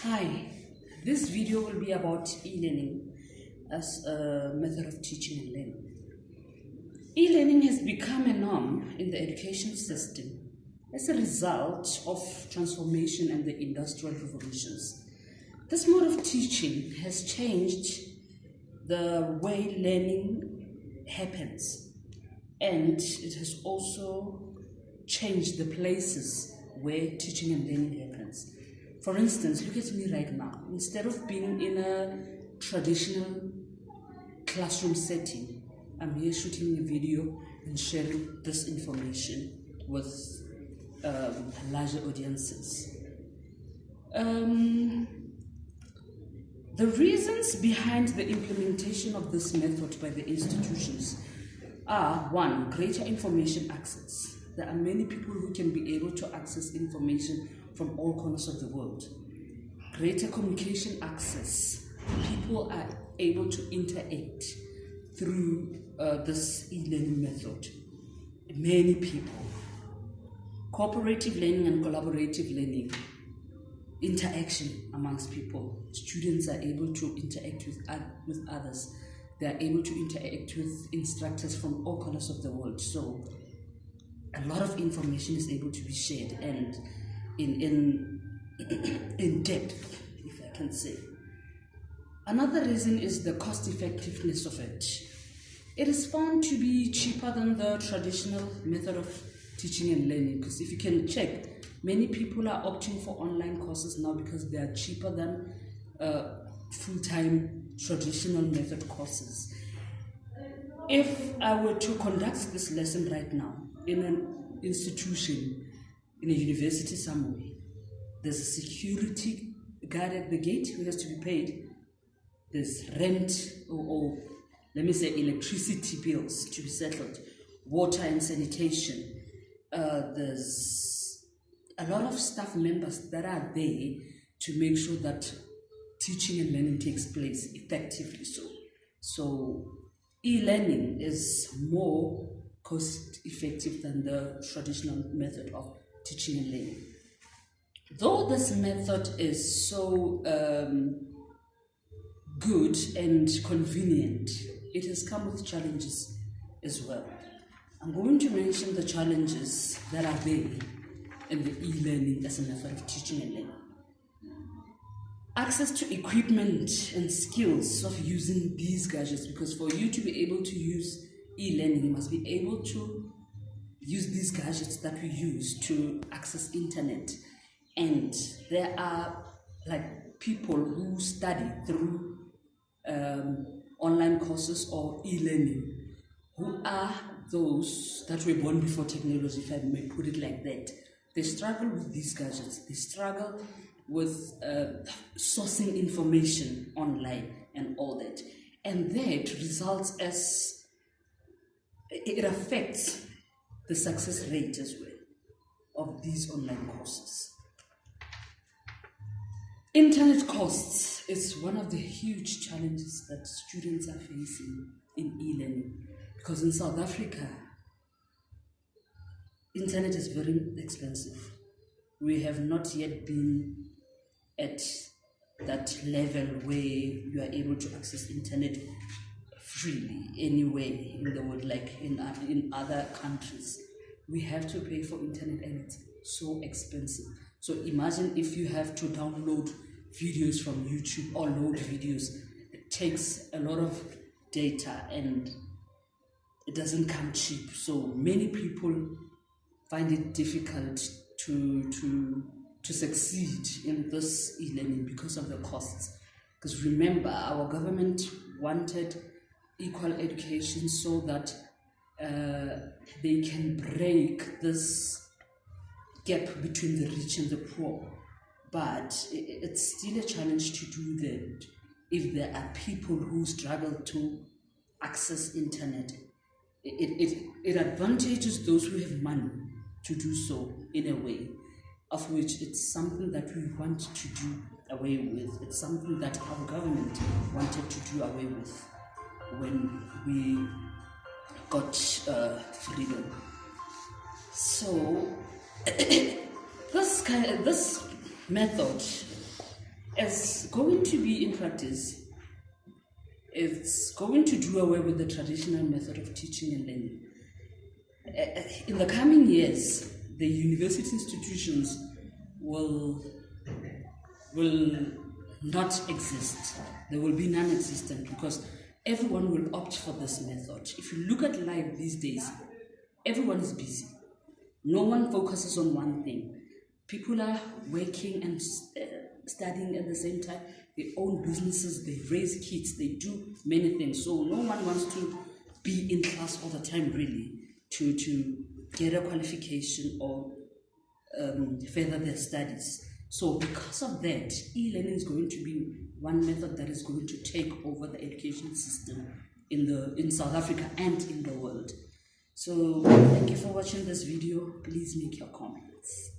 Hi, this video will be about e-learning as a method of teaching and learning. E-learning has become a norm in the education system as a result of transformation and the industrial revolutions. This mode of teaching has changed the way learning happens, and it has also changed the places where teaching and learning happens. For instance, look at me right now. Instead of being in a traditional classroom setting, I'm here shooting a video and sharing this information with larger audiences. The reasons behind the implementation of this method by the institutions are: one, greater information access. There are many people who can be able to access information from all corners of the world. Greater communication access. People are able to interact through this e-learning method. Many people. Cooperative learning and collaborative learning. Interaction amongst people. Students are able to interact with others. They are able to interact with instructors from all corners of the world. So a lot of information is able to be shared and in depth, if I can say. Another reason is the cost effectiveness of it. It is found to be cheaper than the traditional method of teaching and learning, because if you can check, many people are opting for online courses now because they are cheaper than full-time traditional method courses. If I were to conduct this lesson right now in an institution, in a university somewhere, there's a security guard at the gate who has to be paid. There's rent or let me say electricity bills to be settled, water and sanitation. There's a lot of staff members that are there to make sure that teaching and learning takes place effectively. So e-learning is more cost effective than the traditional method of teaching and learning. Though this method is so good and convenient, it has come with challenges as well. I'm going to mention the challenges that are there in the e-learning as a method of teaching and learning. Access to equipment and skills of using these gadgets, because for you to be able to use e-learning, you must be able to use these gadgets that we use to access internet. And there are like people who study through online courses or e-learning, who are those that were born before technology, if I may put it like that. They struggle with these gadgets. They struggle with sourcing information online and all that. And that results as it affects the success rate as well of these online courses. Internet costs is one of the huge challenges that students are facing in e-learning, because in South Africa, internet is very expensive. We have not yet been at that level where you are able to access internet freely anywhere in the world, like in other countries. We have to pay for internet and it's so expensive. So imagine if you have to download videos from YouTube or load videos. It takes a lot of data and it doesn't come cheap. So many people find it difficult to succeed in this e-learning because of the costs. Because remember, our government wanted equal education so that they can break this gap between the rich and the poor. But it's still a challenge to do that if there are people who struggle to access internet. It advantages those who have money to do so in a way, of which it's something that we want to do away with. It's something that our government wanted to do away with when we got freedom. So this method As going to be in practice, it's going to do away with the traditional method of teaching and learning. In the coming years, the university institutions will not exist. They will be non-existent because everyone will opt for this method. If you look at life these days, everyone is busy. No one focuses on one thing. People are working and studying at the same time. They own businesses, they raise kids, they do many things. So no one wants to be in class all the time, really, to get a qualification or further their studies. So because of that, e-learning is going to be one method that is going to take over the education system in South Africa and in the world. So thank you for watching this video. Please make your comments.